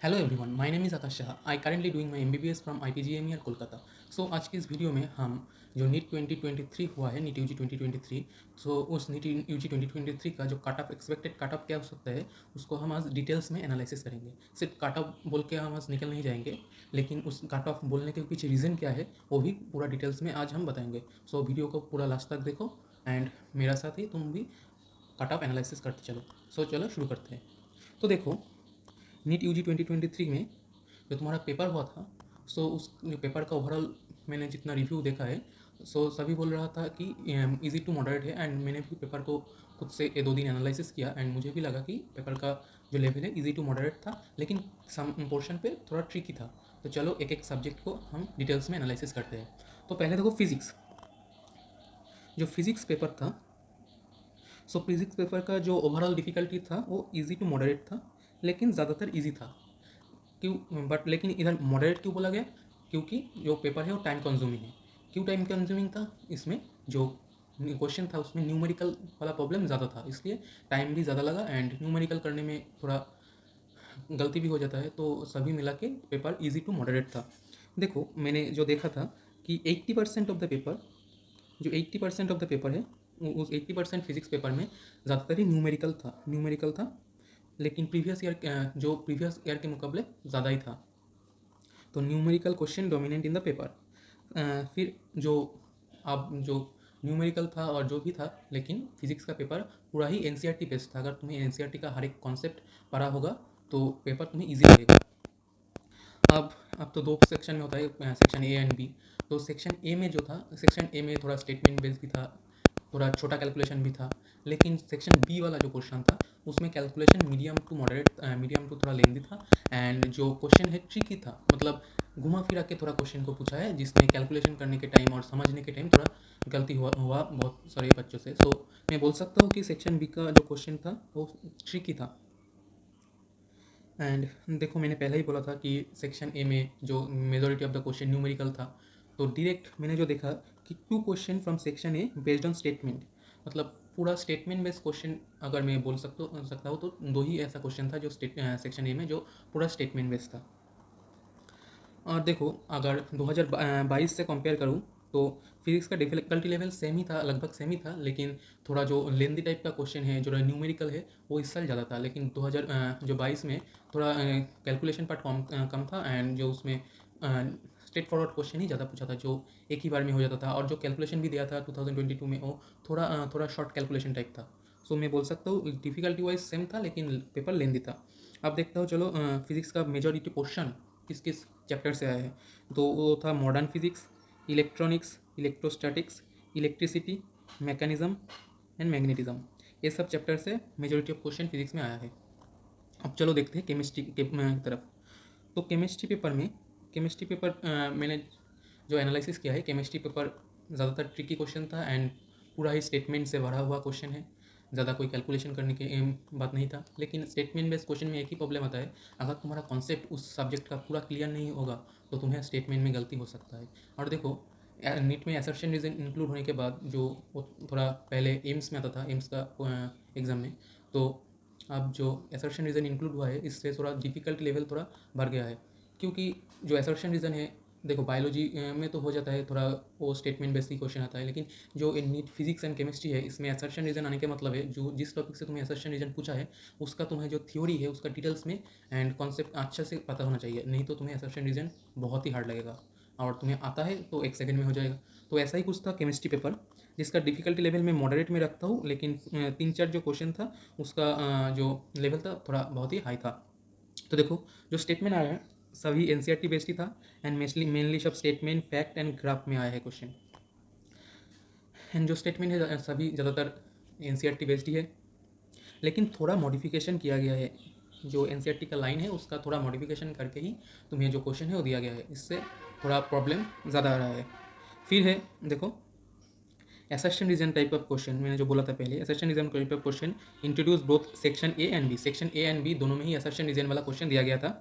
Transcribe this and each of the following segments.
Hello everyone, my name is Akash Shah. I currently doing my MBBS from IPGMER Kolkata. So आज की इस video में हम जो नीट 2023 हुआ है, नीट यूजी 2023, सो उस नीट यूजी 2023 का जो cut off expected cut off क्या हो सकता है, उसको हम आज डिटेल्स में एनालिसिस करेंगे। सिर्फ कट ऑफ बोल के हम आज निकल नहीं जाएंगे, लेकिन उस कट ऑफ बोलने के पीछे रीज़न क्या है वो भी पूरा डिटेल्स में आज हम बताएंगे। सो वीडियो को पूरा लास्ट तक देखो एंड मेरा साथ ही तुम भी कट ऑफ एनालिसिस करते चलो। सो चलो शुरू करते हैं। तो देखो, नीट यूजी 2023 में जो तुम्हारा पेपर हुआ था, सो उस पेपर का ओवरऑल मैंने जितना रिव्यू देखा है, सो सभी बोल रहा था कि इजी टू मॉडरेट है। एंड मैंने भी पेपर को खुद से 2 दिन एनालिसिस किया एंड मुझे भी लगा कि पेपर का जो लेवल है इजी टू मॉडरेट था, लेकिन सम पोर्शन पे थोड़ा ट्रिकी था। तो चलो एक एक सब्जेक्ट को हम डिटेल्स में एनालिसिस करते हैं। तो पहले देखो फिजिक्स। जो फिजिक्स पेपर था, सो फिजिक्स पेपर का जो ओवरऑल डिफ़िकल्टी था वो इजी टू मॉडरेट था, लेकिन ज़्यादातर इजी था। क्यों बट लेकिन इधर मॉडरेट क्यों बोला गया? क्योंकि जो पेपर है वो टाइम कंज्यूमिंग है। क्यों टाइम कंज्यूमिंग था? इसमें जो क्वेश्चन था उसमें न्यूमेरिकल वाला प्रॉब्लम ज़्यादा था, इसलिए टाइम भी ज़्यादा लगा एंड न्यूमेरिकल करने में थोड़ा गलती भी हो जाता है। तो सभी मिला के पेपर ईजी टू मॉडरेट था। देखो, मैंने जो देखा था कि 80% ऑफ द पेपर, जो 80% ऑफ द पेपर है, उस 80% फिजिक्स पेपर में ज़्यादातर ही न्यूमेरिकल था। लेकिन प्रीवियस ईयर, जो प्रीवियस ईयर के मुकाबले ज़्यादा ही था। तो numerical question dominant in the paper. फिर जो अब जो न्यूमेरिकल था और जो भी था, लेकिन फिजिक्स का पेपर पूरा ही एनसीईआरटी बेस्ड था। अगर तुम्हें एनसीईआरटी का हर एक कॉन्सेप्ट पढ़ा होगा तो पेपर तुम्हें ईजी लगेगा। अब तो दो सेक्शन में होता है, सेक्शन ए एंड बी। तो सेक्शन ए में जो था, सेक्शन ए में थोड़ा स्टेटमेंट बेस्ड भी था, थोड़ा छोटा कैलकुलेशन भी था। लेकिन सेक्शन बी वाला जो क्वेश्चन था उसमें calculation medium to moderate, medium to थोड़ा लेंदी था। एंड जो क्वेश्चन है ट्रिकी था, मतलब घुमा फिरा के थोड़ा क्वेश्चन को पूछा है, जिसमें कैलकुलेशन करने के टाइम और समझने के टाइम थोड़ा गलती हुआ बहुत सारे बच्चों से। सो मैं बोल सकता हूँ कि सेक्शन बी का जो क्वेश्चन था वो ट्रिकी था। एंड देखो, मैंने पहले ही बोला था कि सेक्शन ए में जो majority of the question numerical था। तो डायरेक्ट मैंने जो देखा कि 2 question from section A based on statement, मतलब पूरा स्टेटमेंट बेस्ड क्वेश्चन अगर मैं बोल सकता हूँ तो दो ही ऐसा क्वेश्चन था जो सेक्शन ए में जो पूरा स्टेटमेंट बेस्ड था। और देखो, अगर 2022 से कंपेयर करूँ तो फिजिक्स का डिफिकल्टी लेवल सेम ही था, लगभग सेम ही था। लेकिन थोड़ा जो लेंदी टाइप का क्वेश्चन है, जो न्यूमेरिकल है, वो इस साल ज़्यादा था। लेकिन 2022 में थोड़ा कैलकुलेशन पार्ट कम था एंड जो उसमें स्ट्रेट फॉरवर्ड क्वेश्चन ही ज़्यादा पूछा था, जो एक ही बार में हो जाता था। और जो कैलकुलेशन भी दिया था 2022 में, वो थोड़ा शॉर्ट कैलकुलेशन टाइप था। सो मैं बोल सकता हूँ डिफिकल्टी वाइज सेम था, लेकिन पेपर लेंदी था। अब देखता हूँ, चलो फिजिक्स का मेजॉरिटी क्वेश्चन किस किस चैप्टर से आया है। तो वो था modern physics, electronics, electrostatics, electricity, mechanism and magnetism. ये सब चैप्टर से मेजॉरिटी ऑफ क्वेश्चन फिजिक्स में आया है। अब चलो देखते हैं केमिस्ट्री के तरफ। तो केमिस्ट्री पेपर मैंने जो एनालिसिस किया है, केमिस्ट्री पेपर ज़्यादातर ट्रिकी क्वेश्चन था एंड पूरा ही स्टेटमेंट से भरा हुआ क्वेश्चन है। ज़्यादा कोई कैलकुलेशन करने की बात नहीं था। लेकिन स्टेटमेंट बेस्ड क्वेश्चन में एक ही प्रॉब्लम आता है, अगर तुम्हारा कॉन्सेप्ट उस सब्जेक्ट का पूरा क्लियर नहीं होगा तो तुम्हें स्टेटमेंट में गलती हो सकता है। और देखो, नीट में असर्शन रीजन इंक्लूड होने के बाद जो वो थोड़ा पहले एम्स में आता था, एम्स का एग्ज़ाम में, तो अब जो असर्शन रीज़न इंक्लूड हुआ है इससे थोड़ा डिफिकल्ट लेवल थोड़ा बढ़ गया है। क्योंकि जो असर्शन रीज़न है, देखो बायोलॉजी में तो हो जाता है थोड़ा, वो स्टेटमेंट बेस्ड ही क्वेश्चन आता है। लेकिन जो नीट फिजिक्स एंड केमिस्ट्री है, इसमें असर्शन रीज़न आने का मतलब है जो जिस टॉपिक से तुम्हें असर्शन रीज़न पूछा है उसका तुम्हें जो थ्योरी है उसका डिटेल्स में एंड कॉन्सेप्ट अच्छा से पता होना चाहिए, नहीं तो तुम्हें असर्शन रीज़न बहुत ही हार्ड लगेगा। और तुम्हें आता है तो 1 सेकंड में हो जाएगा। तो ऐसा ही कुछ था केमिस्ट्री पेपर, जिसका डिफिकल्टी लेवल मैं मॉडरेट में रखता हूँ। लेकिन 3-4 जो क्वेश्चन था उसका जो लेवल था थोड़ा बहुत ही हाई था। तो देखो, जो स्टेटमेंट आया है सभी एनसीईआरटी बेस्ड ही था एंड मेनली सब स्टेटमेंट, फैक्ट एंड ग्राफ में आया है क्वेश्चन। एंड जो स्टेटमेंट है सभी ज़्यादातर एनसीईआरटी बेस्ड ही है, लेकिन थोड़ा मॉडिफिकेशन किया गया है। जो एनसीईआरटी का लाइन है उसका थोड़ा मॉडिफिकेशन करके ही तुम्हें जो क्वेश्चन है वो दिया गया है, इससे थोड़ा प्रॉब्लम ज़्यादा आ रहा है। फिर है, देखो, assertion reason type of question. मैंने जो बोला था पहले, assertion reason type of question introduce both section A and B. Section A and B दोनों में ही असर्शन रीजन वाला क्वेश्चन दिया गया था।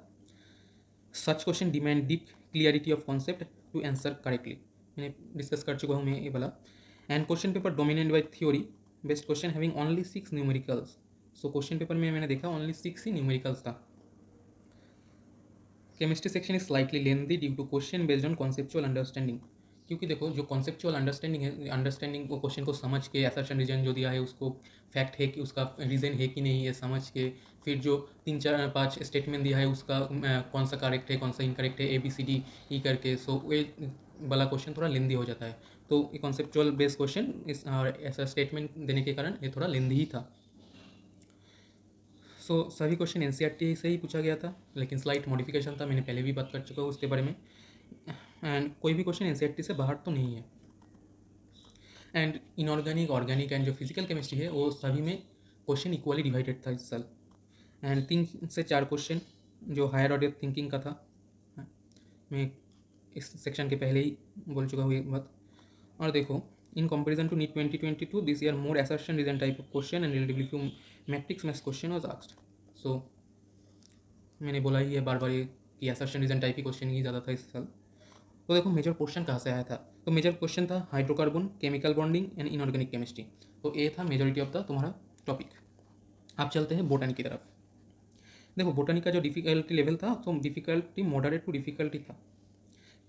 Such question demand deep clarity of concept to answer correctly. मैंने डिस्कस कर चुका हूँ मैं ये वाला। And question paper dominate by theory based question having only 6 numericals. So question paper में मैंने देखा ओनली 6 ही न्यूमेरिकल्स था। Chemistry section is slightly lengthy due to question based on conceptual understanding, क्योंकि देखो जो कॉन्सेप्चुअल अंडरस्टैंडिंग है, अंडरस्टैंडिंग को क्वेश्चन को समझ के असर्शन रीजन जो दिया है उसको फैक्ट है कि उसका रीज़न है कि नहीं ये समझ के, फिर जो 3 4 5 स्टेटमेंट दिया है उसका कौन सा करेक्ट है कौन सा इनकरेक्ट है ABCD ई करके, सो ये वाला क्वेश्चन थोड़ा लेंदी हो जाता है। तो ये कॉन्सेप्चुअल बेस्ड क्वेश्चन इस और ऐसा स्टेटमेंट देने के कारण ये थोड़ा लेंदी ही था। सभी क्वेश्चन NCERT से ही पूछा गया था, लेकिन स्लाइट मॉडिफिकेशन था, मैंने पहले भी बात कर चुका हूँ उसके बारे में। एंड कोई भी क्वेश्चन NCERT से बाहर तो नहीं है। एंड इनऑर्गेनिक, ऑर्गेनिक एंड जो फिजिकल केमिस्ट्री है वो सभी में क्वेश्चन इक्वली डिवाइडेड था इस साल। एंड 3 से 4 क्वेश्चन जो हायर ऑर्डर थिंकिंग का था, मैं इस सेक्शन के पहले ही बोल चुका हूँ ये बात। और देखो, in comparison to NEET 2022 this year more assertion reason type of question and relatively few matrix maths question was asked. So मैंने बोला ही है बार बार ये कि असर्शन रीजन टाइप की क्वेश्चन ही ज़्यादा था इस साल। तो देखो मेजर क्वेश्चन कहाँ से आया था, तो मेजर क्वेश्चन था hydrocarbon, chemical bonding and inorganic chemistry. तो ये था मेजोरिटी ऑफ द तुम्हारा टॉपिक। अब चलते हैं बोटनी की तरफ। देखो बोटनी का जो डिफिकल्टी लेवल था तो डिफिकल्टी मॉडरेट टू डिफिकल्टी था।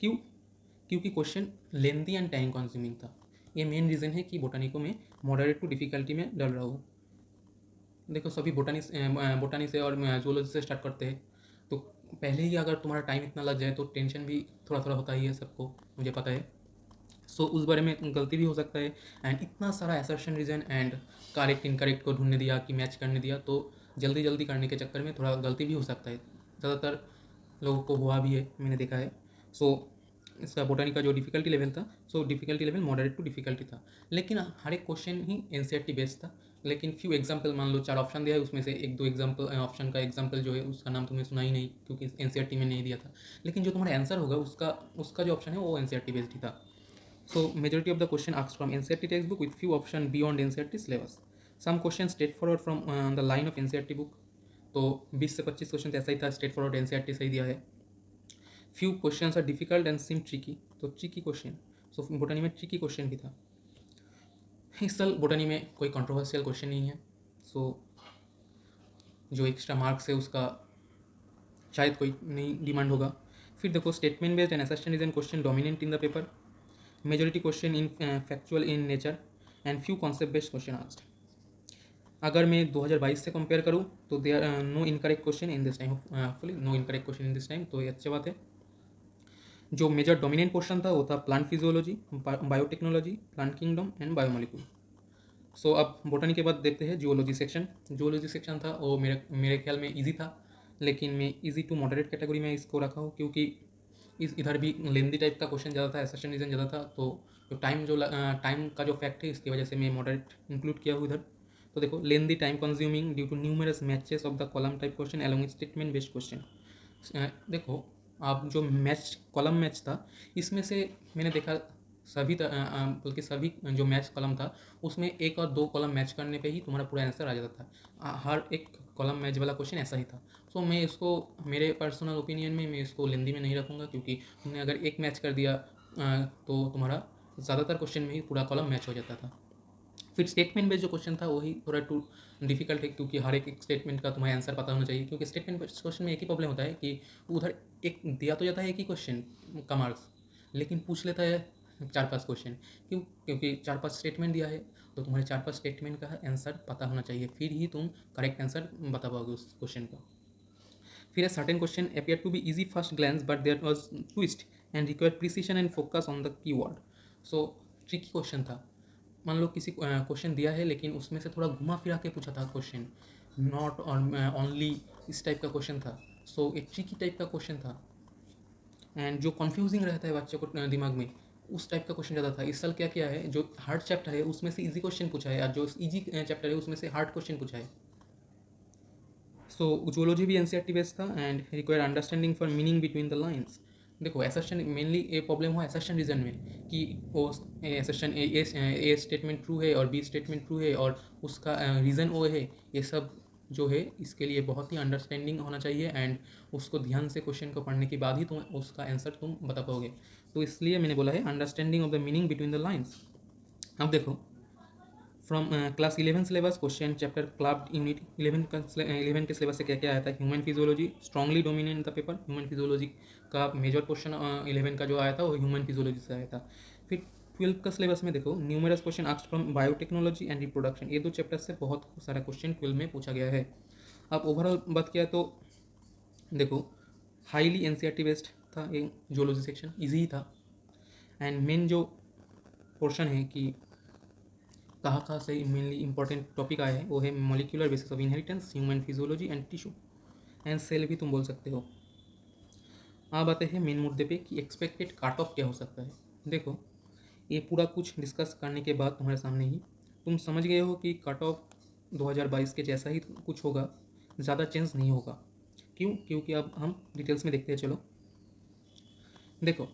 क्यों? क्योंकि question lengthy and time consuming था। ये मेन रीज़न है कि बोटनी को मैं मॉडरेट टू डिफिकल्टी में डाल रहा हूँ। देखो सभी बोटानी से और जूलॉजी से स्टार्ट करते हैं, तो पहले ही अगर तुम्हारा टाइम इतना लग जाए तो टेंशन भी थोड़ा थोड़ा होता ही है सबको, मुझे पता है। सो उस बारे में गलती भी हो सकता है। एंड इतना सारा assertion reason and correct incorrect को ढूंढने दिया कि मैच करने दिया, तो जल्दी जल्दी करने के चक्कर में थोड़ा गलती भी हो सकता है। ज़्यादातर लोगों को हुआ भी है, मैंने देखा है। सो इसका बोटानी का जो डिफिकल्टी लेवल था, so difficulty level moderate to difficulty था, लेकिन हर एक क्वेश्चन ही NCERT बेस्ड था। लेकिन फ्यू एग्जाम्पल, मान लो 4 ऑप्शन दिया है, उसमें से 1 2 एग्जाम्पल ऑप्शन का एग्जाम्पल जो है उसका नाम तुम्हें सुना ही नहीं क्योंकि NCERT में नहीं दिया था, लेकिन जो तुम्हारा आंसर होगा उसका उसका जो ऑप्शन है वो NCERT बेस्ड ही था। So majority of the question asked from NCERT textbook with few option beyond NCERT syllabus. Some questions straightforward from the line of NCERT book. तो 20 से 25 क्वेश्चन ऐसा ही था, स्ट्रेट फॉरवर्ड NCERT से ही दिया है। Few question are difficult and seem tricky, तो tricky question, so botany में ट्रिकी क्वेश्चन भी था। इस साल बोटनी में कोई कंट्रोवर्शियल क्वेश्चन नहीं है, सो जो एक्स्ट्रा मार्क्स है उसका शायद कोई नहीं डिमांड होगा। फिर देखो statement based and assertion reason question dominant in the paper, majority question in factual in nature and few concept based question asked. अगर मैं 2022 से कंपेयर करूँ तो they are no incorrect question in this time, hopefully no incorrect question in this time, तो ये अच्छी बात है। जो मेजर डोमिनेंट पोर्शन था वो था plant physiology, biotechnology, plant kingdom and biomolecule. So अब बोटनी के बाद देखते हैं जियोलॉजी सेक्शन। जियोलॉजी सेक्शन था वो मेरे ख्याल में ईजी था, लेकिन मैं ईजी टू मॉडरेट कैटेगरी में इसको रखा हूँ क्योंकि इधर भी लेंदी टाइप का क्वेश्चन ज़्यादा था, असर्शन रीजन ज़्यादा था, तो जो टाइम का जो फैक्ट है इसकी वजह से मैं मॉडरेट इंक्लूड किया हूँ इधर। तो देखो lengthy, time consuming due to numerous matches of the column type question along statement based question. देखो आप जो मैच कॉलम मैच था इसमें से मैंने देखा सभी बल्कि सभी जो मैच कॉलम था उसमें 1 और 2 कॉलम मैच करने पे ही तुम्हारा पूरा आंसर आ जाता था। हर एक कॉलम मैच वाला क्वेश्चन ऐसा ही था। सो मैं इसको, मेरे पर्सनल ओपिनियन में मैं इसको लेंदी में नहीं रखूँगा, क्योंकि तुमने अगर एक मैच कर दिया तो तुम्हारा ज़्यादातर क्वेश्चन में ही पूरा कॉलम मैच हो जाता था। फिर स्टेटमेंट बेस्ड जो क्वेश्चन था वही थोड़ा टू डिफिकल्ट है, क्योंकि हर एक स्टेटमेंट का तुम्हें आंसर पता होना चाहिए, क्योंकि स्टेटमेंट बेस्ड क्वेश्चन में एक ही प्रॉब्लम होता है कि उधर एक दिया तो जाता है एक ही क्वेश्चन का मार्क्स, लेकिन पूछ लेता है 4 5 क्वेश्चन। क्यों? क्योंकि 4 5 स्टेटमेंट दिया है, तो तुम्हारे 4 5 स्टेटमेंट का आंसर पता होना चाहिए, फिर ही तुम करेक्ट आंसर बता पाओगे उस क्वेश्चन का। फिर certain question appear to be easy first glance but there was twist and required precision and focus on the key word. So tricky question था। मान लो किसी क्वेश्चन दिया है लेकिन उसमें से थोड़ा घुमा फिरा के पूछा था क्वेश्चन, नॉट ओनली इस टाइप का क्वेश्चन था। सो एक ट्रिकी टाइप का क्वेश्चन था एंड जो कन्फ्यूजिंग रहता है बच्चे को दिमाग में, उस टाइप का क्वेश्चन ज़्यादा था। इस साल क्या किया है, जो हार्ड चैप्टर है उसमें से इजी क्वेश्चन पूछा है और जो इजी चैप्टर है उसमें से हार्ड क्वेश्चन पूछा है। सो जूलॉजी भी NCERT बेस्ड था and require understanding for meaning between the lines. देखो असर्शन मेनली ये प्रॉब्लम हुआ असर्शन रीजन में कि वो असर्शन ए स्टेटमेंट ट्रू है और B स्टेटमेंट ट्रू है और उसका रीज़न वो है, ये सब जो है इसके लिए बहुत ही अंडरस्टैंडिंग होना चाहिए एंड उसको ध्यान से क्वेश्चन को पढ़ने के बाद ही तुम उसका आंसर तुम बता पाओगे। तो इसलिए मैंने बोला है understanding of the meaning between the lines. अब देखो from class 11 syllabus question chapter club unit 11 के सिलेबस से क्या क्या आया था। Human physiology strongly dominate the paper. Human physiology का मेजर क्वेश्चन 11 का जो आया था वो ह्यूमन फिजियोलॉजी से आया था। फिर 12 का सिलेबस में देखो numerous question asked from biotechnology and reproduction. ये दो चैप्टर से बहुत सारा क्वेश्चन 12 में पूछा गया है। अब ओवरऑल बात किया तो देखो हाईली एनसीईआरटी बेस्ड था ये जोलॉजी सेक्शन, इजी ही था। एंड मेन जो पोर्शन है कि कहाँ से मेनली इंपॉर्टेंट टॉपिक आया है वो है molecular basis of inheritance, human physiology and tissue and cell भी तुम बोल सकते हो। अब आते हैं मेन मुद्दे पे कि एक्सपेक्टेड काट ऑफ क्या हो सकता है। देखो ये पूरा कुछ डिस्कस करने के बाद तुम्हारे सामने ही तुम समझ गए हो कि कट ऑफ 2022 के जैसा ही कुछ होगा, ज़्यादा चेंज नहीं होगा। क्यों? क्योंकि अब हम डिटेल्स में देखते हैं। चलो देखो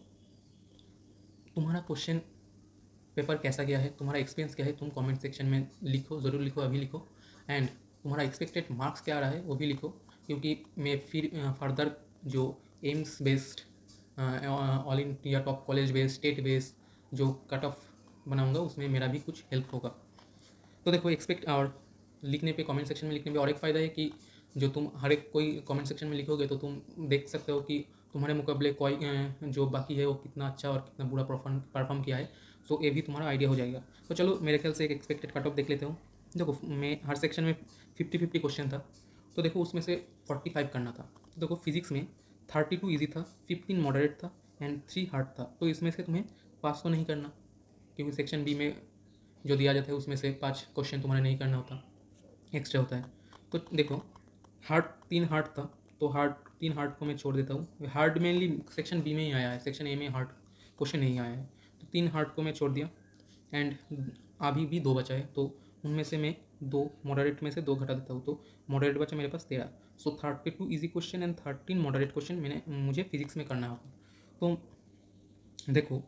तुम्हारा क्वेश्चन पेपर कैसा गया है, तुम्हारा एक्सपीरियंस क्या है, तुम कमेंट सेक्शन में लिखो, ज़रूर लिखो, अभी लिखो। एंड तुम्हारा एक्सपेक्टेड मार्क्स क्या आ रहा है वो भी लिखो, क्योंकि मैं फिर फर्दर जो AIIMS based all India top college based state based जो कट ऑफ बनाऊंगा उसमें मेरा भी कुछ हेल्प होगा। तो देखो एक्सपेक्ट और लिखने पे कमेंट सेक्शन में लिखने पे और एक फ़ायदा है कि जो तुम हर एक कोई कमेंट सेक्शन में लिखोगे तो तुम देख सकते हो कि तुम्हारे मुकाबले कोई जो बाकी है वो कितना अच्छा और कितना बुरा परफॉर्म किया है। सो ये भी तुम्हारा आइडिया हो जाएगा। तो चलो मेरे ख्याल से एक एक्सपेक्टेड कट ऑफ देख लेते हो। देखो मैं हर सेक्शन में 50-50 क्वेश्चन था, तो देखो उसमें से 45 करना था। तो देखो फिजिक्स में 32 ईजी था, 15 मॉडरेट था एंड 3 हार्ड था। तो इसमें से तुम्हें पास तो नहीं करना, क्योंकि सेक्शन बी में जो दिया जाता है उसमें से 5 क्वेश्चन तुम्हारे नहीं करना होता, एक्स्ट्रा होता है। तो देखो हार्ड 3 हार्ड था, तो हार्ड 3 हार्ड को मैं छोड़ देता हूँ। हार्ड मेनली सेक्शन बी में ही आया है, सेक्शन ए में हार्ड क्वेश्चन नहीं आया है, तो 3 हार्ड को मैं छोड़ दिया। एंड अभी भी 2 बचा है, तो उनमें से मैं 2 मॉडरेट में से 2 घटा देता हूँ, तो मॉडरेट बचा मेरे पास 13। सो 32 easy question and 13 moderate question मुझे फिजिक्स में करना होगा। तो देखो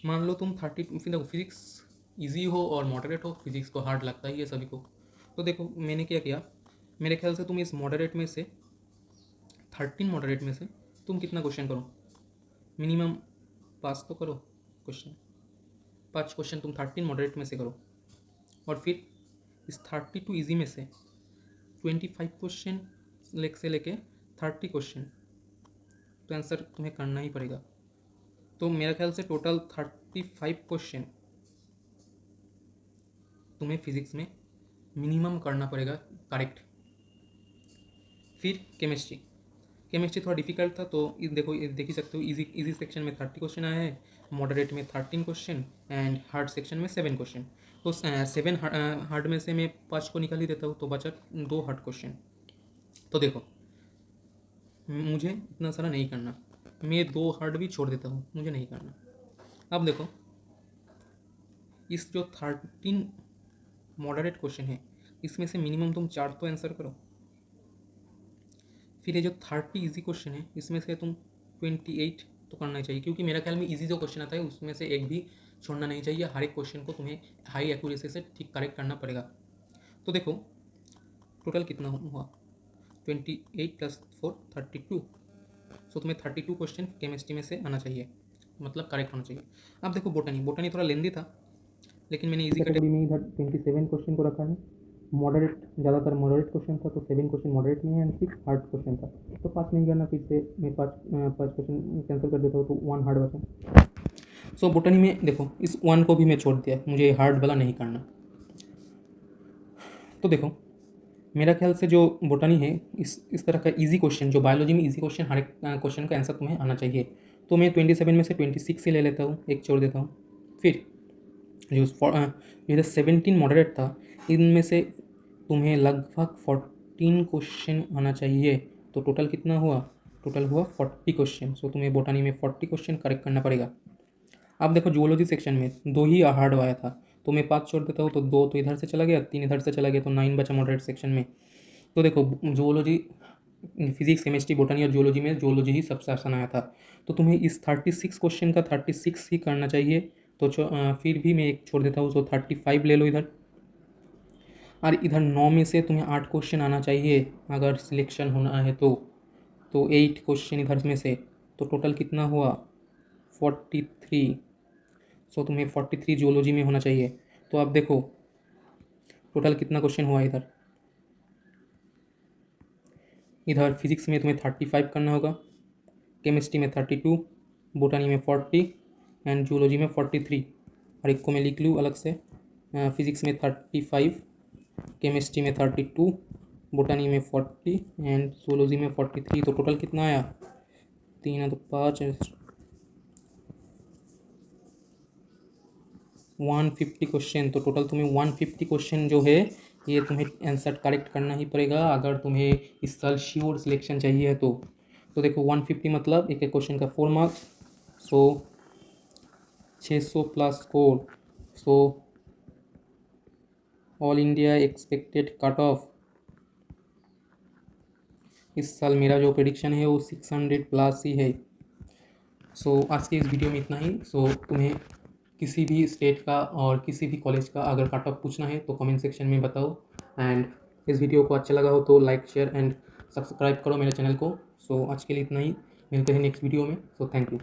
मान लो तुम 30 फिर देखो फिजिक्स इजी हो और मॉडरेट हो, फिजिक्स को हार्ड लगता ही है सभी को। तो देखो मैंने क्या किया, मेरे ख्याल से तुम इस मॉडरेट में से 13 मॉडरेट में से तुम कितना क्वेश्चन करो, मिनिमम पास तो करो क्वेश्चन। 5 क्वेश्चन तुम 13 मॉडरेट में से करो, और फिर इस 32 ईजी में से 25 क्वेश्चन से लेके 30 क्वेश्चन तो आंसर तुम्हें करना ही पड़ेगा। तो मेरा ख्याल से टोटल 35 क्वेश्चन तुम्हें फिजिक्स में मिनिमम करना पड़ेगा करेक्ट। फिर केमिस्ट्री, केमिस्ट्री थोड़ा डिफिकल्ट था, तो देखो देख ही सकते हो इजी इजी सेक्शन में 30 क्वेश्चन आया है, मॉडरेट में 13 क्वेश्चन एंड हार्ड सेक्शन में 7 क्वेश्चन। तो 7 हार्ड में से मैं 5 को निकाल ही देता हूँ, तो बचा 2 हार्ड क्वेश्चन। तो देखो मुझे इतना सारा नहीं करना, मैं 2 हार्ड भी छोड़ देता हूँ, मुझे नहीं करना। अब देखो इस जो 13 मॉडरेट क्वेश्चन है इसमें से मिनिमम तुम 4 तो आंसर करो। फिर ये जो 30 इजी क्वेश्चन है इसमें से तुम 28 तो करना ही चाहिए, क्योंकि मेरा ख्याल में इजी जो क्वेश्चन आता है उसमें से एक भी छोड़ना नहीं चाहिए। हर एक क्वेश्चन को तुम्हें हाई एक्यूरेसी से ठीक करेक्ट करना पड़ेगा। तो देखो टोटल कितना हुआ, 28 + 4 32। सो तुम्हें 32 क्वेश्चन केमिस्ट्री में से आना चाहिए, मतलब करेक्ट होना चाहिए। अब देखो बोटनी, बोटनी थोड़ा लेंदी था, लेकिन मैंने इजी कैटेगरी में इधर 27 क्वेश्चन को रखा है। मॉडरेट ज़्यादातर मॉडरेट क्वेश्चन था, तो 7 क्वेश्चन मॉडरेट में है एंड 6 हार्ड क्वेश्चन था। तो 5 नहीं करना, फिर से मैं 5 क्वेश्चन कैंसिल कर देता हूँ, तो 1 हार्ड बचा। सो बोटनी में देखो इस 1 को भी मैं छोड़ दिया, मुझे हार्ड वाला नहीं करना। तो देखो मेरा ख्याल से जो बोटनी है इस तरह का इजी क्वेश्चन, जो बायोलॉजी में इजी क्वेश्चन, हर एक क्वेश्चन का आंसर तुम्हें आना चाहिए। तो मैं 27 में से 26 से ले लेता हूँ, एक छोड़ देता हूँ। फिर जो 17 मॉडरेट था इनमें से तुम्हें लगभग 14 क्वेश्चन आना चाहिए। तो टोटल कितना हुआ, टोटल हुआ 40 क्वेश्चन। सो तुम्हें बोटानी में 40 क्वेश्चन करेक्ट करना पड़ेगा। अब देखो जूलॉजी सेक्शन में 2 ही हार्ड आया था, तो मैं 5 छोड़ देता हूँ, तो 2 तो इधर से चला गया, 3 इधर से चला गया, तो 9 बचा मॉडरेट सेक्शन में। तो देखो जूलॉजी, फिजिक्स, केमिस्ट्री, बोटनी और जूलॉजी में जूलॉजी ही सबसे आसान आया था। तो तुम्हें इस 36 क्वेश्चन का 36 ही करना चाहिए। तो फिर भी मैं एक छोड़ देता हूँ, सो 35 ले लो इधर। और इधर 9 में से तुम्हें 8 क्वेश्चन आना चाहिए अगर सिलेक्शन होना है तो 8 क्वेश्चन इधर में से, तो टोटल कितना हुआ 43। सो तुम्हें 43 जूलॉजी में होना चाहिए। तो अब देखो टोटल कितना क्वेश्चन हुआ इधर? इधर फिजिक्स में तुम्हें 35 करना होगा, केमिस्ट्री में 32, बोटानी में 40 एंड जूलॉजी में 43। और एक को मैं लिख लूँ अलग से, फिजिक्स में 35, केमिस्ट्री में 32, बोटानी में 40 एंड जूलॉजी में 43। तो टोटल कितना आया? 3 है तो 5, 150 क्वेश्चन। तो टोटल तुम्हें 150 क्वेश्चन जो है ये तुम्हें आंसर करेक्ट करना ही पड़ेगा अगर तुम्हें इस साल श्योर सिलेक्शन चाहिए है तो देखो 150 मतलब एक एक क्वेश्चन का 4 मार्क्स, सो 600 plus score, so all India expected cut off इस साल मेरा जो प्रेडिक्शन है वो 600 प्लस ही है। सो आज के इस वीडियो में इतना ही। सो तुम्हें किसी भी स्टेट का और किसी भी कॉलेज का अगर कट ऑफ पूछना है तो कमेंट सेक्शन में बताओ। एंड इस वीडियो को अच्छा लगा हो तो लाइक शेयर एंड सब्सक्राइब करो मेरे चैनल को। सो आज के लिए इतना ही, मिलते हैं नेक्स्ट वीडियो में। So thank you.